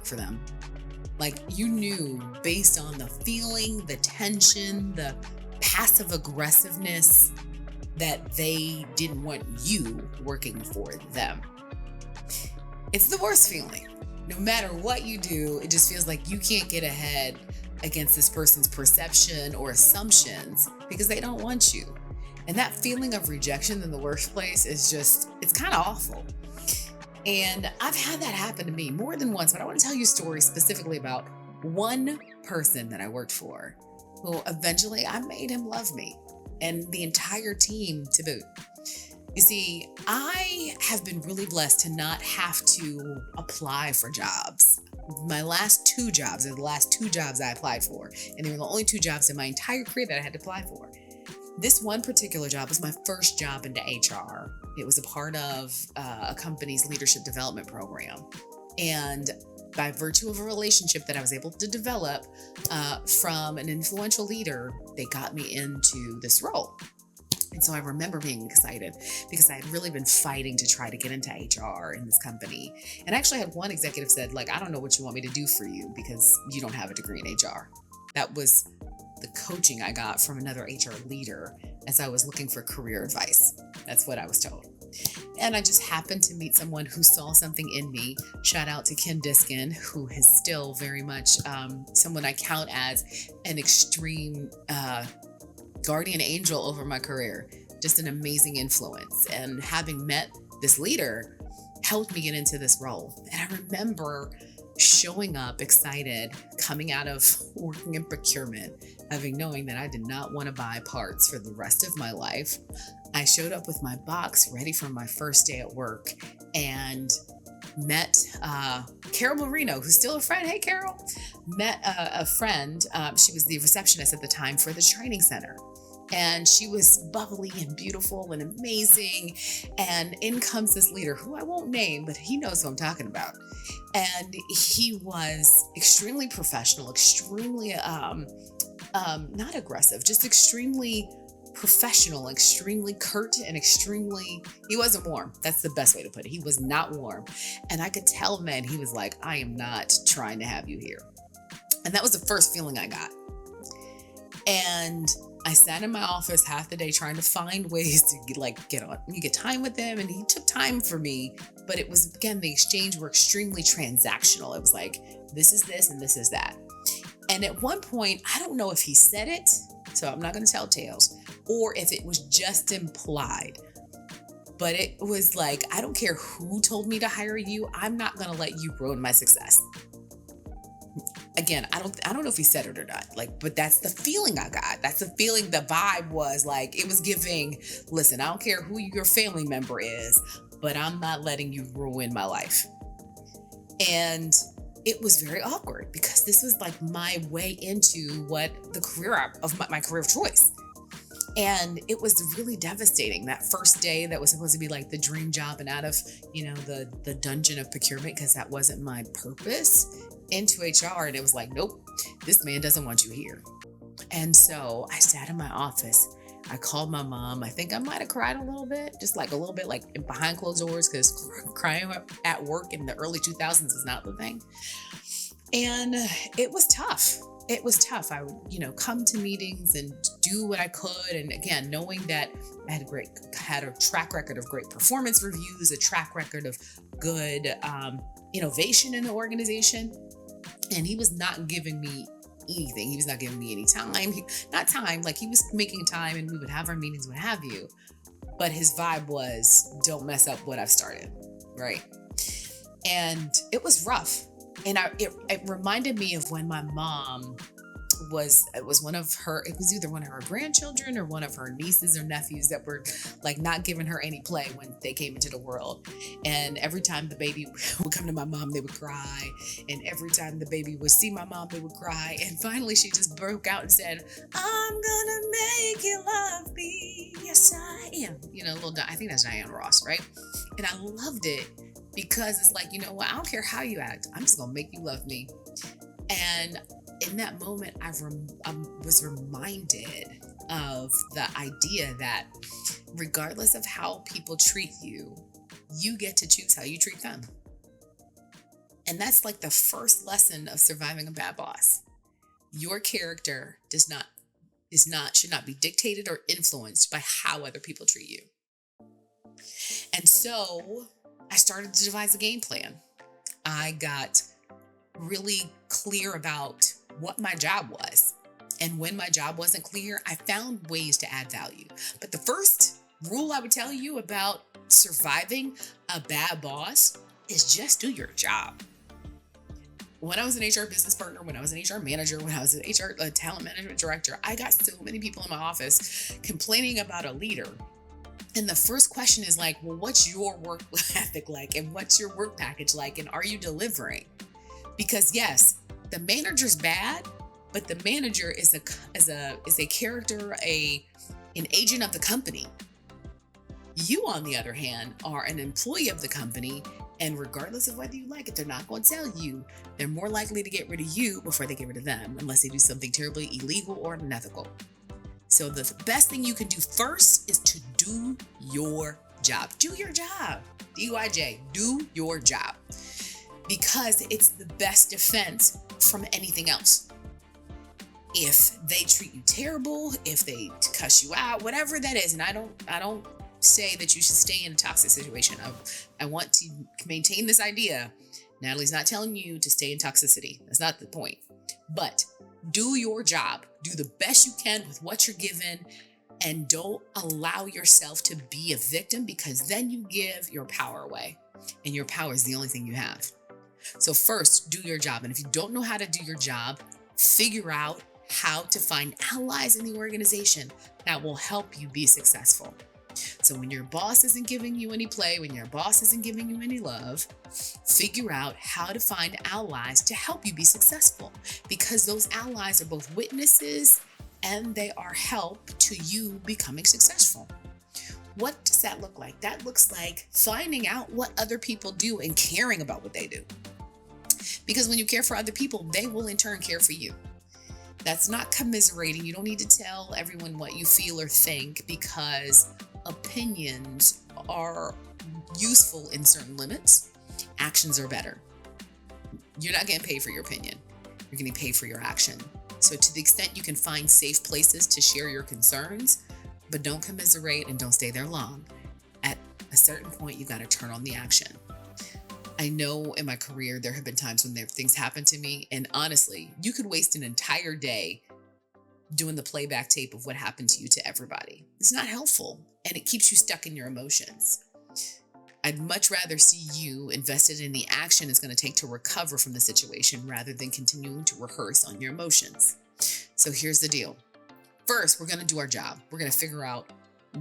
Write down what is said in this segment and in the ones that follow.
for them. Like you knew based on the feeling, the tension, the passive aggressiveness that they didn't want you working for them. It's the worst feeling. No matter what you do, it just feels like you can't get ahead against this person's perception or assumptions because they don't want you. And that feeling of rejection in the workplace is just, it's kind of awful. And I've had that happen to me more than once, but I want to tell you a story specifically about one person that I worked for who eventually I made him love me and the entire team to boot. You see, I have been really blessed to not have to apply for jobs. My last two jobs are the last two jobs I applied for, and they were the only two jobs in my entire career that I had to apply for. This one particular job was my first job into HR. It was a part of a company's leadership development program. And by virtue of a relationship that I was able to develop from an influential leader, they got me into this role. And so I remember being excited because I had really been fighting to try to get into HR in this company. And I actually had one executive said, like, I don't know what you want me to do for you because you don't have a degree in HR. That was the coaching I got from another HR leader as I was looking for career advice. That's what I was told. And I just happened to meet someone who saw something in me. Shout out to Ken Diskin, who is still very much someone I count as an extreme guardian angel over my career. Just an amazing influence. And having met this leader helped me get into this role. And I remember showing up excited, coming out of working in procurement, knowing that I did not want to buy parts for the rest of my life. I showed up with my box ready for my first day at work and met Carol Marino, who's still a friend. Hey, Carol. Met a friend. She was the receptionist at the time for the training center. And she was bubbly and beautiful and amazing. And in comes this leader who I won't name, but he knows who I'm talking about. And he was extremely professional, extremely, not aggressive, just extremely professional, extremely curt, and he wasn't warm. That's the best way to put it. He was not warm. And I could tell, man, he was like, I am not trying to have you here. And that was the first feeling I got. And I sat in my office half the day trying to find ways to get time with him. And he took time for me, but it was, again, the exchange were extremely transactional. It was like, this is this and this is that. And at one point, I don't know if he said it, so I'm not going to tell tales, or if it was just implied. But it was like, I don't care who told me to hire you. I'm not going to let you ruin my success. Again, I don't know if he said it or not, but that's the feeling I got. That's the feeling, the vibe was like, it was giving, listen, I don't care who your family member is, but I'm not letting you ruin my life. And it was very awkward because this was like my way into what the career of my career of choice. And it was really devastating. That first day that was supposed to be like the dream job and out of, the dungeon of procurement, because that wasn't my purpose, into HR. And it was like, nope, this man doesn't want you here. And so I sat in my office. I called my mom. I think I might have cried a little bit, just like a little bit, like behind closed doors, because crying at work in the early 2000s is not the thing. And it was tough. It was tough. I would, come to meetings and do what I could. And again, knowing that I had a track record of great performance reviews, a track record of good innovation in the organization. And he was not giving me anything. He was not giving me any time. He was making time and we would have our meetings, what have you. But his vibe was, don't mess up what I've started, right? And it was rough. And it reminded me of when my mom it was either one of her grandchildren or one of her nieces or nephews that were like not giving her any play when they came into the world. And every time the baby would come to my mom, they would cry. And every time the baby would see my mom, they would cry. And finally she just broke out and said, I'm gonna make you love me. Yes, I am. I think that's Diane Ross, right? And I loved it because it's like, I don't care how you act. I'm just gonna make you love me. And in that moment, I was reminded of the idea that regardless of how people treat you, you get to choose how you treat them. And that's like the first lesson of surviving a bad boss. Your character should not be dictated or influenced by how other people treat you. And so I started to devise a game plan. I got really clear about what my job was. And when my job wasn't clear, I found ways to add value. But the first rule I would tell you about surviving a bad boss is just do your job. When I was an HR business partner, when I was an HR manager, when I was an HR talent management director, I got so many people in my office complaining about a leader. And the first question is like, well, what's your work ethic like? And what's your work package like? And are you delivering? Because yes, the manager's bad, but the manager is a character, an agent of the company. You, on the other hand, are an employee of the company, and regardless of whether you like it, they're not going to tell you. They're more likely to get rid of you before they get rid of them, unless they do something terribly illegal or unethical. So the best thing you can do first is to do your job. Do your job. DYJ, do your job. Because it's the best defense from anything else. If they treat you terrible, if they cuss you out, whatever that is, and I don't say that you should stay in a toxic situation. I want to maintain this idea. Natalie's not telling you to stay in toxicity. That's not the point. But do your job. Do the best you can with what you're given, and don't allow yourself to be a victim, because then you give your power away, and your power is the only thing you have. So first, do your job. And if you don't know how to do your job, figure out how to find allies in the organization that will help you be successful. So when your boss isn't giving you any play, when your boss isn't giving you any love, figure out how to find allies to help you be successful, because those allies are both witnesses and they are help to you becoming successful. What does that look like? That looks like finding out what other people do and caring about what they do. Because when you care for other people, they will in turn care for you. That's not commiserating. You don't need to tell everyone what you feel or think, because opinions are useful in certain limits. Actions are better. You're not getting paid for your opinion. You're getting paid for your action. So to the extent you can find safe places to share your concerns, but don't commiserate and don't stay there long. At a certain point, you got to turn on the action. I know in my career, there have been times when things happen to me, and honestly, you could waste an entire day doing the playback tape of what happened to you to everybody. It's not helpful, and it keeps you stuck in your emotions. I'd much rather see you invested in the action it's going to take to recover from the situation, rather than continuing to rehearse on your emotions. So here's the deal. First, we're going to do our job. We're going to figure out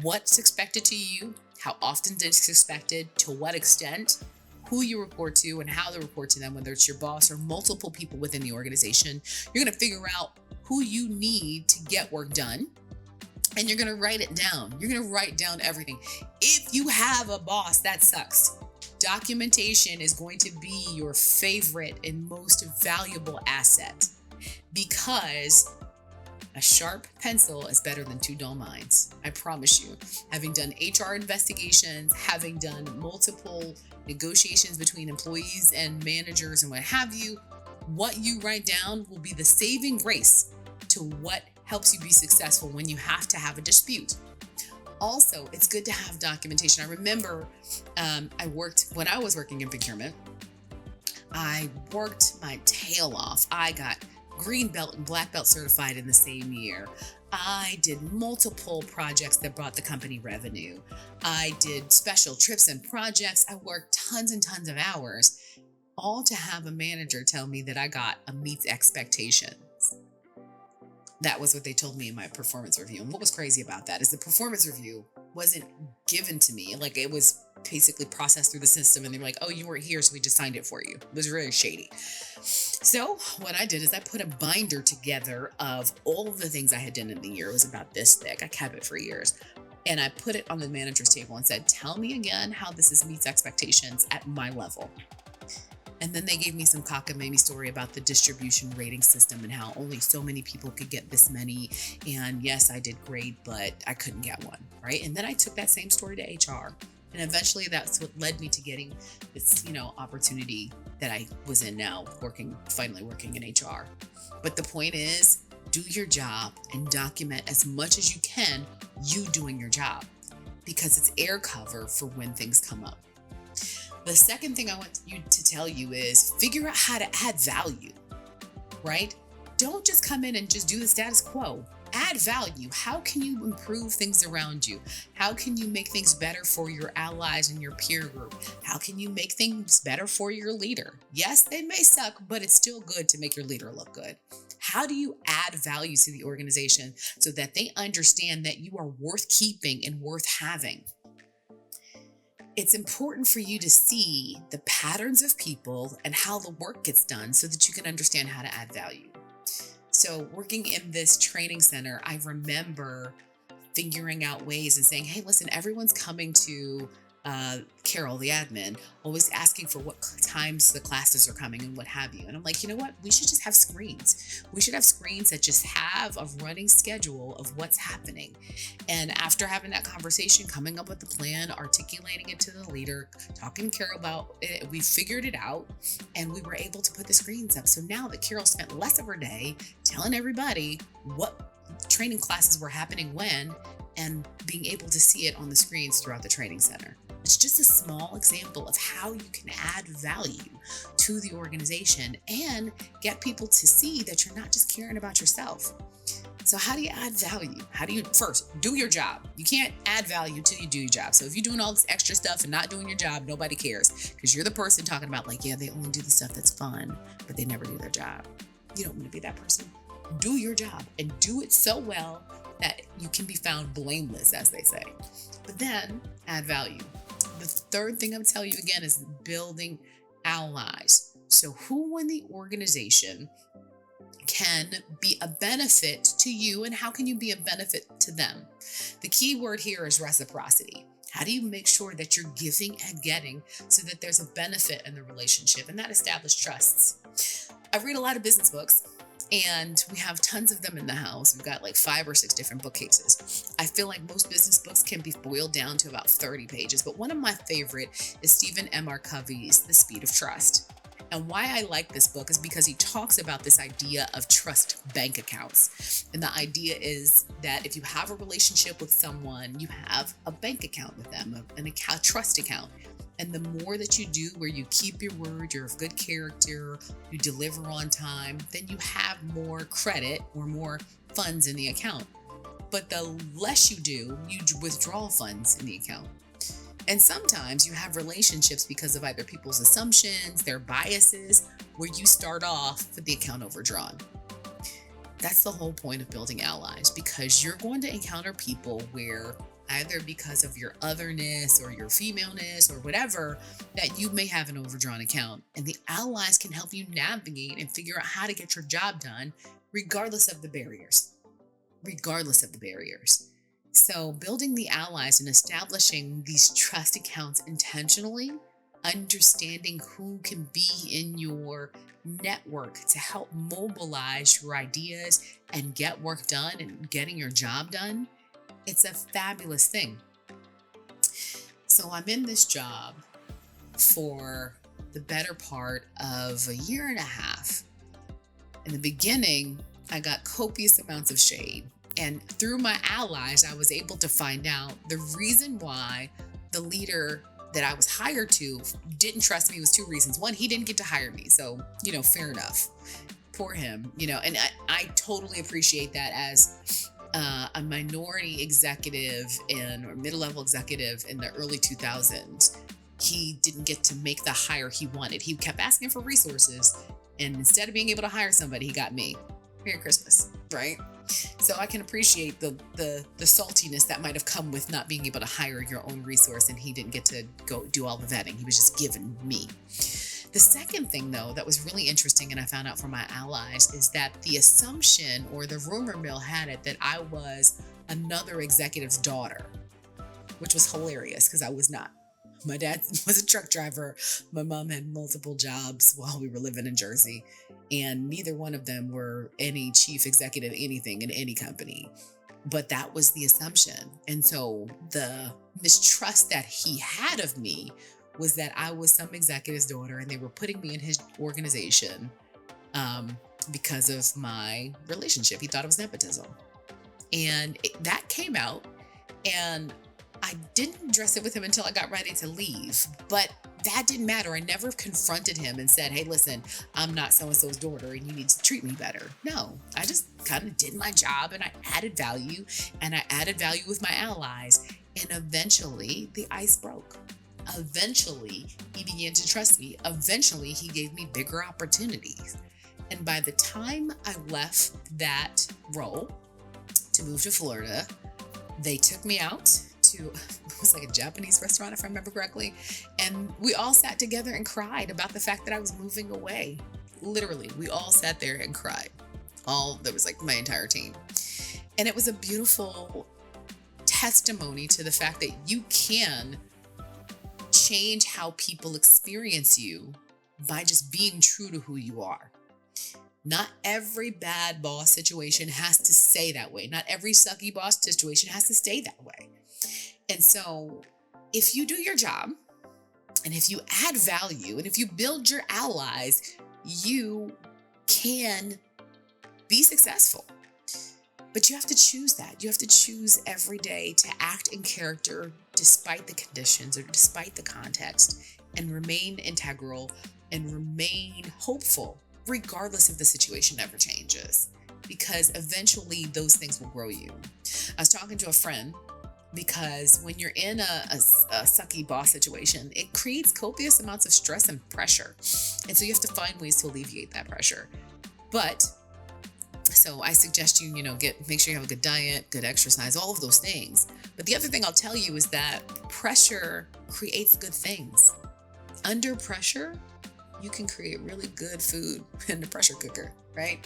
what's expected to you, how often it's expected, to what extent, who you report to, and how to report to them, whether it's your boss or multiple people within the organization. You're going to figure out who you need to get work done, and you're going to write it down. You're going to write down everything. If you have a boss, that sucks. Documentation is going to be your favorite and most valuable asset, because a sharp pencil is better than two dull minds. I promise you. Having done HR investigations, having done multiple negotiations between employees and managers and what have you, what you write down will be the saving grace to what helps you be successful when you have to have a dispute. Also, it's good to have documentation. I remember when I was working in procurement, I worked my tail off. I got green belt and black belt certified in the same year. I did multiple projects that brought the company revenue. I did special trips and projects. I worked tons and tons of hours, all to have a manager tell me that I got a meets expectations. That was what they told me in my performance review. And what was crazy about that is the performance review wasn't given to me. Like, it was basically processed through the system, and they were like, oh, you weren't here, so we just signed it for you. It was really shady. So what I did is I put a binder together of all of the things I had done in the year. It was about this thick. I kept it for years. And I put it on the manager's table and said, tell me again how this meets expectations at my level. And then they gave me some cockamamie story about the distribution rating system and how only so many people could get this many. And yes, I did great, but I couldn't get one, right? And then I took that same story to HR. And eventually that's what led me to getting this, opportunity that I was in now, finally working in HR. But the point is, do your job and document as much as you can, you doing your job, because it's air cover for when things come up. The second thing I want you to tell you is figure out how to add value, right? Don't just come in and just do the status quo. Add value. How can you improve things around you? How can you make things better for your allies and your peer group? How can you make things better for your leader? Yes, they may suck, but it's still good to make your leader look good. How do you add value to the organization so that they understand that you are worth keeping and worth having? It's important for you to see the patterns of people and how the work gets done so that you can understand how to add value. So working in this training center, I remember figuring out ways and saying, hey, listen, everyone's coming to Carol, the admin, always asking for what times the classes are coming and what have you. And I'm like, you know what? We should just have screens. We should have screens that just have a running schedule of what's happening. And after having that conversation, coming up with the plan, articulating it to the leader, talking to Carol about it, we figured it out and we were able to put the screens up. So now that Carol spent less of her day telling everybody what training classes were happening when, and being able to see it on the screens throughout the training center. It's just a small example of how you can add value to the organization and get people to see that you're not just caring about yourself. So how do you add value? How do you first do your job? You can't add value until you do your job. So if you're doing all this extra stuff and not doing your job, nobody cares, because you're the person talking about like, yeah, they only do the stuff that's fun, but they never do their job. You don't want to be that person. Do your job and do it so well that you can be found blameless, as they say. But then add value. The third thing I'm telling you again is building allies. So who in the organization can be a benefit to you and how can you be a benefit to them? The key word here is reciprocity. How do you make sure that you're giving and getting so that there's a benefit in the relationship? And that establishes trusts. I read a lot of business books. And we have tons of them in the house. We've got like 5 or 6 different bookcases. I feel like most business books can be boiled down to about 30 pages. But one of my favorite is Stephen M. R. Covey's The Speed of Trust. And why I like this book is because he talks about this idea of trust bank accounts. And the idea is that if you have a relationship with someone, you have a bank account with them, a trust account. And the more that you do where you keep your word, you're of good character, you deliver on time, then you have more credit or more funds in the account. But the less you do, you withdraw funds in the account. And sometimes you have relationships because of either people's assumptions, their biases, where you start off with the account overdrawn. That's the whole point of building allies, because you're going to encounter people where either because of your otherness or your femaleness or whatever, that you may have an overdrawn account. And the allies can help you navigate and figure out how to get your job done, regardless of the barriers. So building the allies and establishing these trust accounts intentionally, understanding who can be in your network to help mobilize your ideas and get work done and getting your job done, it's a fabulous thing. So I'm in this job for the better part of 1.5 years. In the beginning, I got copious amounts of shade. And through my allies, I was able to find out the reason why the leader that I was hired to didn't trust me was 2 reasons. One, he didn't get to hire me. So, fair enough. Poor him, and I totally appreciate that as a minority executive or middle-level executive in the early 2000s. He didn't get to make the hire he wanted. He kept asking for resources, and instead of being able to hire somebody, he got me. Merry Christmas, right? So I can appreciate the saltiness that might have come with not being able to hire your own resource, and he didn't get to go do all the vetting. He was just given me. The second thing, though, that was really interesting, and I found out from my allies, is that the assumption or the rumor mill had it that I was another executive's daughter, which was hilarious because I was not. My dad was a truck driver. My mom had multiple jobs while we were living in Jersey, and neither one of them were any chief executive anything in any company. But that was the assumption. And so the mistrust that he had of me was that I was some executive's daughter and they were putting me in his organization because of my relationship. He thought it was nepotism. And that came out, and I didn't address it with him until I got ready to leave. But that didn't matter. I never confronted him and said, hey, listen, I'm not so-and-so's daughter and you need to treat me better. No, I just kind of did my job and I added value, and I added value with my allies. And eventually the ice broke. Eventually he began to trust me. Eventually he gave me bigger opportunities. And by the time I left that role to move to Florida, they took me out to, it was like a Japanese restaurant, if I remember correctly. And we all sat together and cried about the fact that I was moving away. Literally, we all sat there and cried. There was like my entire team. And it was a beautiful testimony to the fact that you can change how people experience you by just being true to who you are. Not every bad boss situation has to stay that way. Not every sucky boss situation has to stay that way. And so if you do your job, and if you add value, and if you build your allies, you can be successful. But you have to choose that. You have to choose every day to act in character despite the conditions or despite the context, and remain integral and remain hopeful, regardless if the situation ever changes, because eventually those things will grow you. I was talking to a friend, because when you're in a sucky boss situation, it creates copious amounts of stress and pressure. And so you have to find ways to alleviate that pressure. So I suggest you, make sure you have a good diet, good exercise, all of those things. But the other thing I'll tell you is that pressure creates good things. Under pressure, you can create really good food in the pressure cooker, right?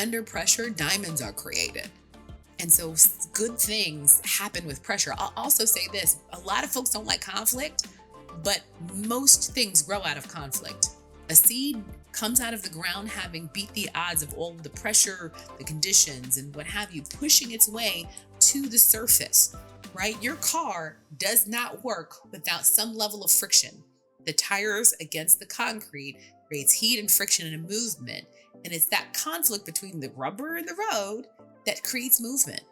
Under pressure, diamonds are created. And so good things happen with pressure. I'll also say this, a lot of folks don't like conflict, but most things grow out of conflict. A seed comes out of the ground having beat the odds of all of the pressure, the conditions, and what have you, pushing its way to the surface, right? Your car does not work without some level of friction. The tires against the concrete creates heat and friction and a movement. And it's that conflict between the rubber and the road that creates movement.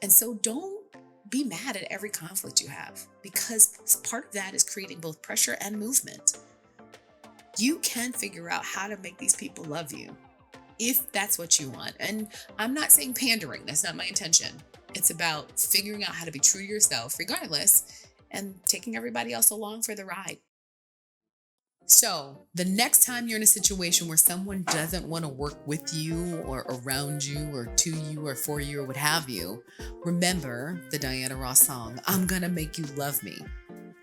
And so don't be mad at every conflict you have, because part of that is creating both pressure and movement. You can figure out how to make these people love you if that's what you want. And I'm not saying pandering. That's not my intention. It's about figuring out how to be true to yourself regardless, and taking everybody else along for the ride. So the next time you're in a situation where someone doesn't want to work with you or around you or to you or for you or what have you, remember the Diana Ross song, I'm gonna make you love me.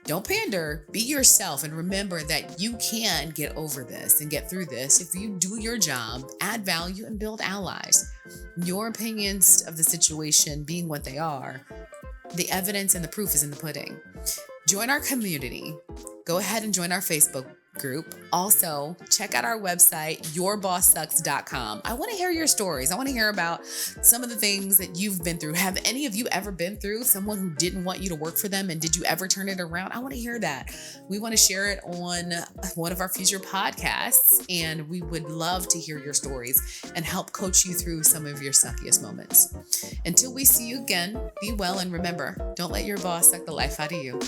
Don't pander, be yourself, and remember that you can get over this and get through this if you do your job, add value, and build allies. Your opinions of the situation being what they are, the evidence and the proof is in the pudding. Join our community. Go ahead and join our Facebook group. Also, check out our website, yourbosssucks.com. I want to hear your stories. I want to hear about some of the things that you've been through. Have any of you ever been through someone who didn't want you to work for them, and did you ever turn it around? I want to hear that. We want to share it on one of our future podcasts, and we would love to hear your stories and help coach you through some of your suckiest moments. Until we see you again, be well, and remember, don't let your boss suck the life out of you.